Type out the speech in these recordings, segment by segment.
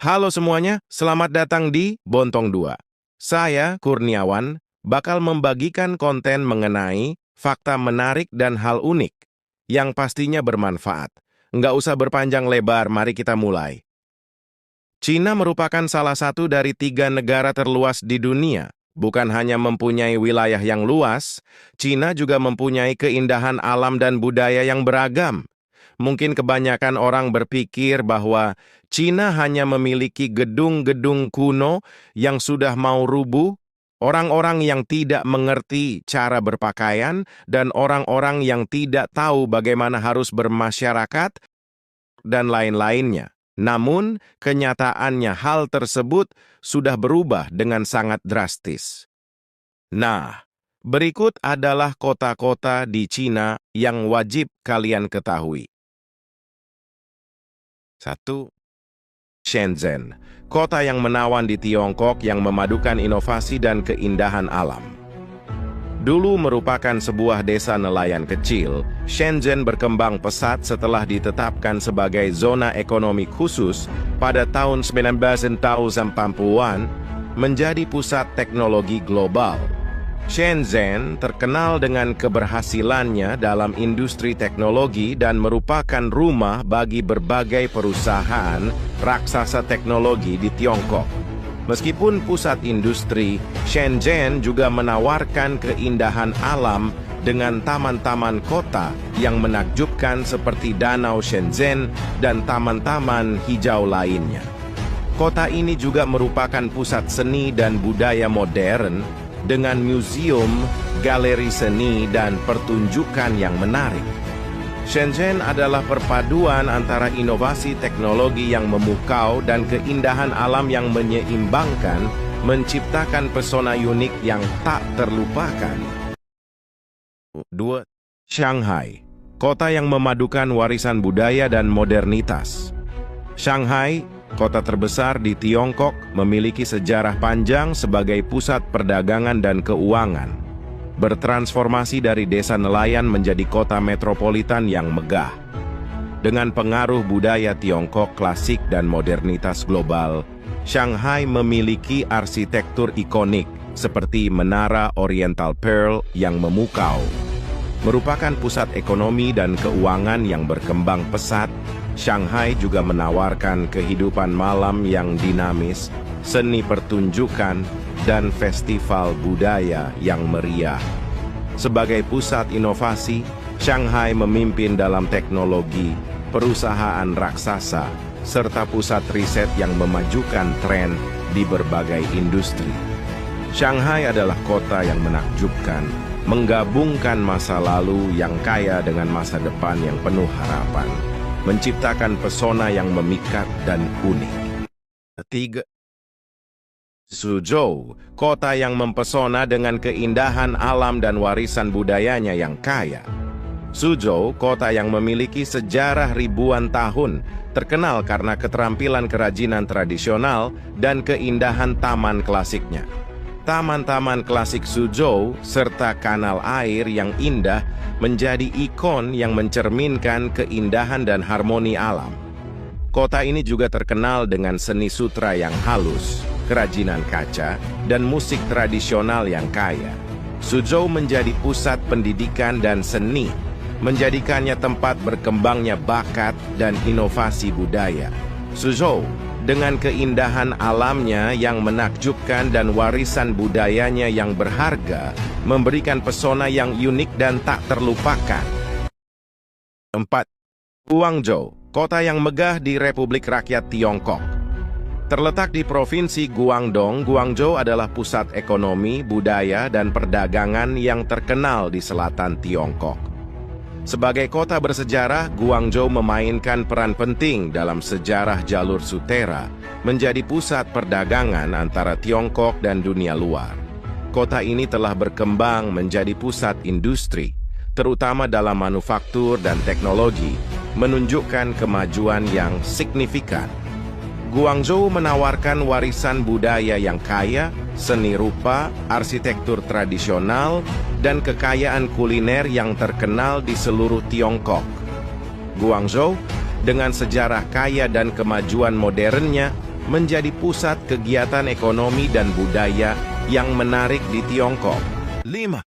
Halo semuanya, selamat datang di Bontong 2. Saya, Kurniawan, bakal membagikan konten mengenai fakta menarik dan hal unik yang pastinya bermanfaat. Nggak usah berpanjang lebar, mari kita mulai. Cina merupakan salah satu dari 3 negara terluas di dunia. Bukan hanya mempunyai wilayah yang luas, Cina juga mempunyai keindahan alam dan budaya yang beragam. Mungkin kebanyakan orang berpikir bahwa Cina hanya memiliki gedung-gedung kuno yang sudah mau rubuh, orang-orang yang tidak mengerti cara berpakaian, dan orang-orang yang tidak tahu bagaimana harus bermasyarakat, dan lain-lainnya. Namun, kenyataannya hal tersebut sudah berubah dengan sangat drastis. Nah, berikut adalah kota-kota di Cina yang wajib kalian ketahui. 1. Shenzhen, kota yang menawan di Tiongkok yang memadukan inovasi dan keindahan alam. Dulu merupakan sebuah desa nelayan kecil, Shenzhen berkembang pesat setelah ditetapkan sebagai zona ekonomi khusus pada tahun 1980-an, menjadi pusat teknologi global. Shenzhen terkenal dengan keberhasilannya dalam industri teknologi dan merupakan rumah bagi berbagai perusahaan raksasa teknologi di Tiongkok. Meskipun pusat industri, Shenzhen juga menawarkan keindahan alam dengan taman-taman kota yang menakjubkan seperti Danau Shenzhen dan taman-taman hijau lainnya. Kota ini juga merupakan pusat seni dan budaya modern dengan museum, galeri seni, dan pertunjukan yang menarik. Shenzhen adalah perpaduan antara inovasi teknologi yang memukau dan keindahan alam yang menyeimbangkan, menciptakan pesona unik yang tak terlupakan. 2. Shanghai, kota yang memadukan warisan budaya dan modernitas. Shanghai, kota terbesar di Tiongkok, memiliki sejarah panjang sebagai pusat perdagangan dan keuangan. Bertransformasi dari desa nelayan menjadi kota metropolitan yang megah. Dengan pengaruh budaya Tiongkok klasik dan modernitas global, Shanghai memiliki arsitektur ikonik seperti Menara Oriental Pearl yang memukau. Merupakan pusat ekonomi dan keuangan yang berkembang pesat, Shanghai juga menawarkan kehidupan malam yang dinamis, seni pertunjukan, dan festival budaya yang meriah. Sebagai pusat inovasi, Shanghai memimpin dalam teknologi, perusahaan raksasa, serta pusat riset yang memajukan tren di berbagai industri. Shanghai adalah kota yang menakjubkan, menggabungkan masa lalu yang kaya dengan masa depan yang penuh harapan, menciptakan pesona yang memikat dan unik. 3. Suzhou, kota yang mempesona dengan keindahan alam dan warisan budayanya yang kaya. Suzhou, kota yang memiliki sejarah ribuan tahun, terkenal karena keterampilan kerajinan tradisional dan keindahan taman klasiknya. Taman-taman klasik Suzhou serta kanal air yang indah menjadi ikon yang mencerminkan keindahan dan harmoni alam. Kota ini juga terkenal dengan seni sutra yang halus, kerajinan kaca, dan musik tradisional yang kaya. Suzhou menjadi pusat pendidikan dan seni, menjadikannya tempat berkembangnya bakat dan inovasi budaya. Suzhou, dengan keindahan alamnya yang menakjubkan dan warisan budayanya yang berharga, memberikan pesona yang unik dan tak terlupakan. 4. Guangzhou, kota yang megah di Republik Rakyat Tiongkok. Terletak di Provinsi Guangdong, Guangzhou adalah pusat ekonomi, budaya, dan perdagangan yang terkenal di selatan Tiongkok. Sebagai kota bersejarah, Guangzhou memainkan peran penting dalam sejarah jalur Sutera, menjadi pusat perdagangan antara Tiongkok dan dunia luar. Kota ini telah berkembang menjadi pusat industri, terutama dalam manufaktur dan teknologi, menunjukkan kemajuan yang signifikan. Guangzhou menawarkan warisan budaya yang kaya, seni rupa, arsitektur tradisional, dan kekayaan kuliner yang terkenal di seluruh Tiongkok. Guangzhou, dengan sejarah kaya dan kemajuan modernnya, menjadi pusat kegiatan ekonomi dan budaya yang menarik di Tiongkok. 5.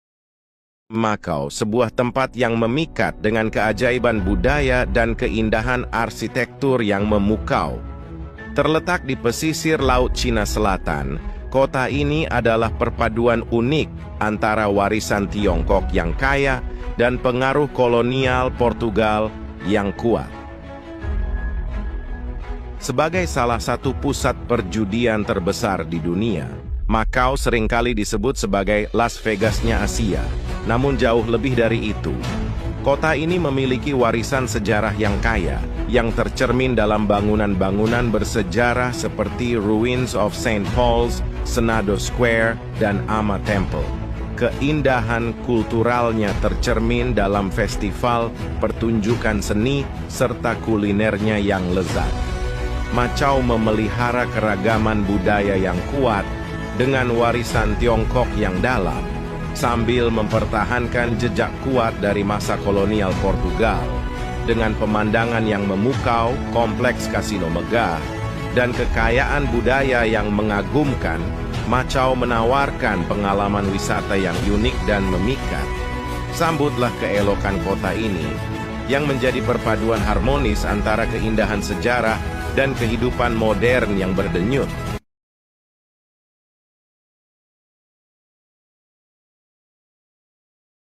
Macau, sebuah tempat yang memikat dengan keajaiban budaya dan keindahan arsitektur yang memukau. Terletak di pesisir Laut Cina Selatan, kota ini adalah perpaduan unik antara warisan Tiongkok yang kaya dan pengaruh kolonial Portugal yang kuat. Sebagai salah satu pusat perjudian terbesar di dunia, Macau seringkali disebut sebagai Las Vegasnya Asia. Namun jauh lebih dari itu, kota ini memiliki warisan sejarah yang kaya, yang tercermin dalam bangunan-bangunan bersejarah seperti Ruins of St. Paul's, Senado Square, dan Ama Temple. Keindahan kulturalnya tercermin dalam festival, pertunjukan seni, serta kulinernya yang lezat. Macau memelihara keragaman budaya yang kuat dengan warisan Tiongkok yang dalam, sambil mempertahankan jejak kuat dari masa kolonial Portugal. Dengan pemandangan yang memukau, kompleks kasino megah, dan kekayaan budaya yang mengagumkan, Macau menawarkan pengalaman wisata yang unik dan memikat. Sambutlah keelokan kota ini, yang menjadi perpaduan harmonis antara keindahan sejarah dan kehidupan modern yang berdenyut.